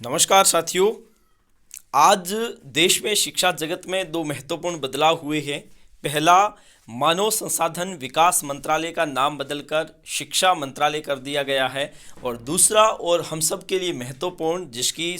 नमस्कार साथियों। आज देश में शिक्षा जगत में दो महत्वपूर्ण बदलाव हुए हैं। पहला, मानव संसाधन विकास मंत्रालय का नाम बदलकर शिक्षा मंत्रालय कर दिया गया है। और दूसरा और हम सब के लिए महत्वपूर्ण, जिसकी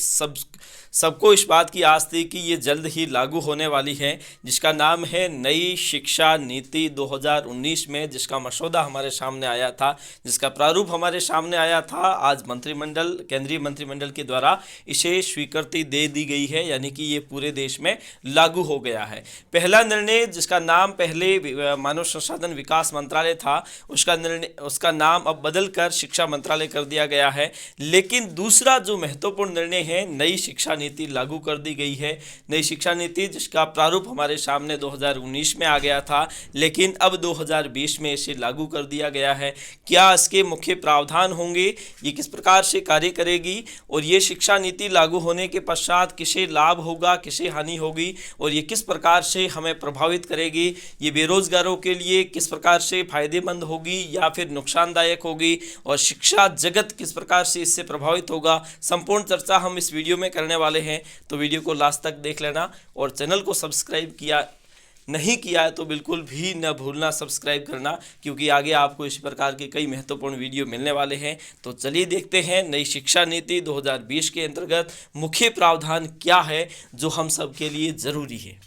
सबको इस बात की आस थी कि ये जल्द ही लागू होने वाली है, जिसका नाम है नई शिक्षा नीति 2019 में, जिसका मसौदा हमारे सामने आया था, जिसका प्रारूप हमारे सामने आया था। आज केंद्रीय मंत्रिमंडल के द्वारा इसे स्वीकृति दे दी गई है, यानी कि ये पूरे देश में लागू हो गया है। पहला निर्णय, जिसका नाम पहले मानव संसाधन विकास मंत्रालय था, उसका नाम अब बदलकर शिक्षा मंत्रालय कर दिया गया है। लेकिन दूसरा जो महत्वपूर्ण निर्णय है, नई शिक्षा नीति लागू कर दी गई है। नई शिक्षा नीति जिसका प्रारूप हमारे सामने 2019 में आ गया था, लेकिन अब 2020 में इसे लागू कर दिया गया है। क्या इसके मुख्य प्रावधान होंगे, ये किस प्रकार से कार्य करेगी, और ये शिक्षा नीति लागू होने के पश्चात किसे लाभ होगा, किसे हानि होगी, और ये किस प्रकार से हमें प्रभावित करेगी, ये बेरोजगारों के लिए किस प्रकार से फायदेमंद होगी या फिर नुकसानदायक होगी, और शिक्षा जगत किस प्रकार से इससे प्रभावित होगा, संपूर्ण चर्चा हम इस वीडियो में करने वाले हैं। तो वीडियो को लास्ट तक देख लेना, और चैनल को सब्सक्राइब नहीं किया है तो बिल्कुल भी न भूलना सब्सक्राइब करना, क्योंकि आगे आपको इस प्रकार के कई महत्वपूर्ण वीडियो मिलने वाले हैं। तो चलिए देखते हैं नई शिक्षा नीति 2020 के अंतर्गत मुख्य प्रावधान क्या है जो हम सब के लिए ज़रूरी है।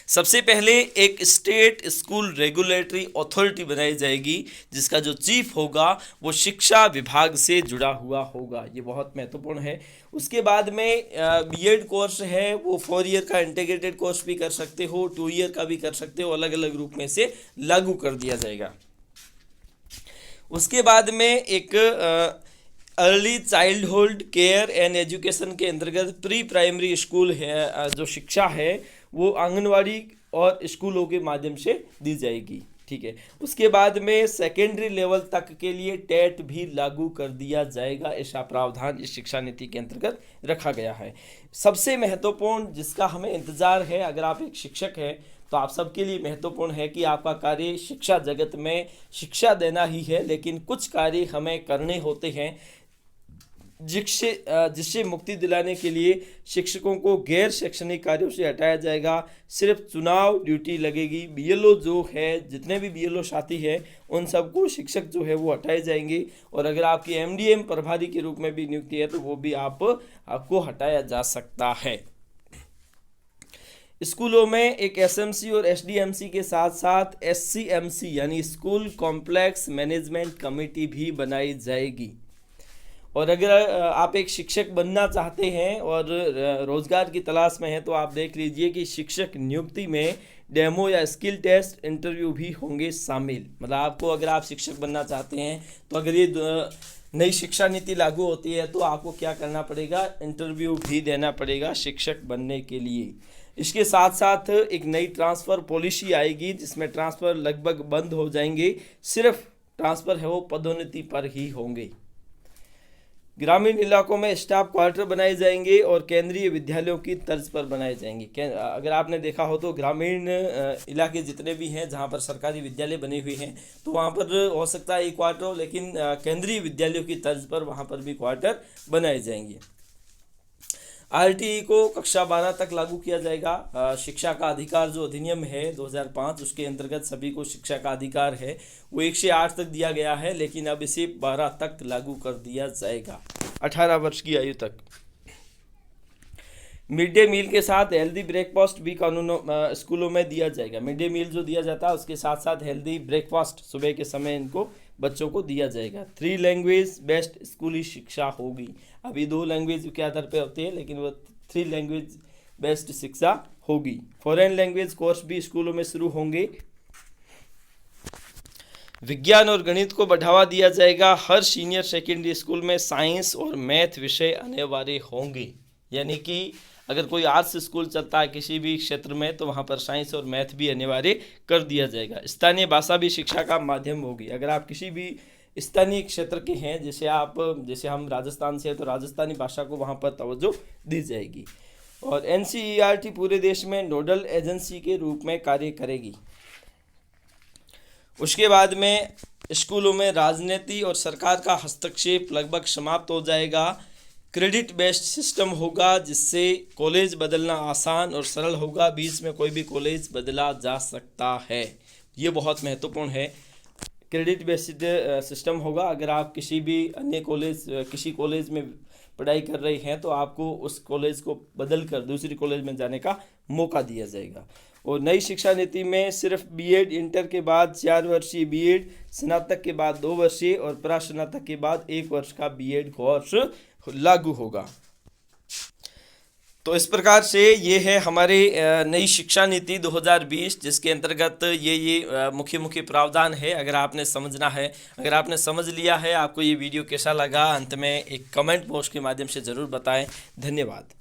सबसे पहले एक स्टेट स्कूल रेगुलेटरी अथॉरिटी बनाई जाएगी, जिसका जो चीफ होगा वो शिक्षा विभाग से जुड़ा हुआ होगा। ये बहुत महत्वपूर्ण है। उसके बाद में बीएड कोर्स है, वो 4 ईयर का इंटीग्रेटेड कोर्स भी कर सकते हो, 2 ईयर का भी कर सकते हो, अलग अलग रूप में से लागू कर दिया जाएगा। उसके बाद में एक early childhood care and education के अंतर्गत प्री प्राइमरी स्कूल है, जो शिक्षा है वो आंगनवाड़ी और स्कूलों के माध्यम से दी जाएगी। ठीक है। उसके बाद में सेकेंडरी लेवल तक के लिए टेट भी लागू कर दिया जाएगा। ऐसा प्रावधान इस शिक्षा नीति के अंतर्गत रखा गया है। सबसे महत्वपूर्ण जिसका हमें इंतजार है, अगर आप एक शिक्षक हैं तो आप सबके लिए महत्वपूर्ण है कि आपका कार्य शिक्षा जगत में शिक्षा देना ही है, लेकिन कुछ कार्य हमें करने होते हैं जिससे मुक्ति दिलाने के लिए शिक्षकों को गैर शैक्षणिक कार्यों से हटाया जाएगा। सिर्फ चुनाव ड्यूटी लगेगी। बीएलओ जो है, जितने भी बीएलओ साथी है, उन सबको शिक्षक जो है वो हटाए जाएंगे, और अगर आपकी एमडीएम प्रभारी के रूप में भी नियुक्ति है तो वो भी आपको हटाया जा सकता है। स्कूलों में एक एसएमसी और एसडीएमसी के साथ साथ एससीएमसी यानी स्कूल कॉम्प्लेक्स मैनेजमेंट कमेटी भी बनाई जाएगी। और अगर आप एक शिक्षक बनना चाहते हैं और रोज़गार की तलाश में हैं तो आप देख लीजिए कि शिक्षक नियुक्ति में डेमो या स्किल टेस्ट इंटरव्यू भी होंगे शामिल। मतलब आपको, अगर आप शिक्षक बनना चाहते हैं तो अगर ये नई शिक्षा नीति लागू होती है तो आपको क्या करना पड़ेगा, इंटरव्यू भी देना पड़ेगा शिक्षक बनने के लिए। इसके साथ साथ एक नई ट्रांसफ़र पॉलिसी आएगी, जिसमें ट्रांसफ़र लगभग बंद हो जाएंगे। सिर्फ ट्रांसफ़र है वो पदोन्नति पर ही होंगे। ग्रामीण इलाकों में स्टाफ क्वार्टर बनाए जाएंगे और केंद्रीय विद्यालयों की तर्ज पर बनाए जाएंगे। अगर आपने देखा हो तो ग्रामीण इलाके जितने भी हैं जहां पर सरकारी विद्यालय बने हुए हैं, तो वहां पर हो सकता है एक क्वार्टर हो, लेकिन केंद्रीय विद्यालयों की तर्ज पर वहां पर भी क्वार्टर बनाए जाएंगे। आरटीई को कक्षा 12 तक लागू किया जाएगा। शिक्षा का अधिकार जो अधिनियम है 2005, उसके अंतर्गत सभी को शिक्षा का अधिकार है, वो 1 से 8 तक दिया गया है, लेकिन अब इसे 12 तक लागू कर दिया जाएगा, 18 वर्ष की आयु तक। मिड डे मील के साथ हेल्दी ब्रेकफास्ट भी स्कूलों में दिया जाएगा। मिड डे मील जो दिया जाता है उसके साथ साथ हेल्दी ब्रेकफास्ट सुबह के समय इनको बच्चों को दिया जाएगा। 3 लैंग्वेज बेस्ड स्कूली शिक्षा होगी। अभी 2 लैंग्वेज के आधार पर होती है, लेकिन वो 3 लैंग्वेज बेस्ड शिक्षा होगी। फॉरेन लैंग्वेज कोर्स भी स्कूलों में शुरू होंगे। विज्ञान और गणित को बढ़ावा दिया जाएगा। हर सीनियर सेकेंडरी स्कूल में साइंस और मैथ विषय अनिवार्य होंगे। यानी कि अगर कोई आर्ट्स स्कूल चलता है किसी भी क्षेत्र में, तो वहाँ पर साइंस और मैथ भी अनिवार्य कर दिया जाएगा। स्थानीय भाषा भी शिक्षा का माध्यम होगी। अगर आप किसी भी स्थानीय क्षेत्र के हैं, जैसे हम राजस्थान से हैं, तो राजस्थानी भाषा को वहाँ पर तवज्जो दी जाएगी। और एनसीईआरटी पूरे देश में नोडल एजेंसी के रूप में कार्य करेगी। उसके बाद में स्कूलों में राजनीति और सरकार का हस्तक्षेप लगभग समाप्त हो जाएगा। क्रेडिट बेस्ड सिस्टम होगा जिससे कॉलेज बदलना आसान और सरल होगा, बीच में कोई भी कॉलेज बदला जा सकता है। ये बहुत महत्वपूर्ण है। क्रेडिट बेस्ड सिस्टम होगा, अगर आप किसी भी अन्य कॉलेज किसी कॉलेज में पढ़ाई कर रहे हैं तो आपको उस कॉलेज को बदल कर दूसरी कॉलेज में जाने का मौका दिया जाएगा। और नई शिक्षा नीति में सिर्फ बीएड इंटर के बाद 4 वर्षीय बीएड, स्नातक के बाद 2 वर्षीय और परास्नातक के बाद 1 वर्ष का बीएड कोर्स लागू होगा। तो इस प्रकार से ये है हमारी नई शिक्षा नीति 2020, जिसके अंतर्गत ये मुख्य प्रावधान है। अगर आपने समझना है, अगर आपने समझ लिया है, आपको ये वीडियो कैसा लगा, अंत में एक कमेंट बॉक्स के माध्यम से ज़रूर बताएं। धन्यवाद।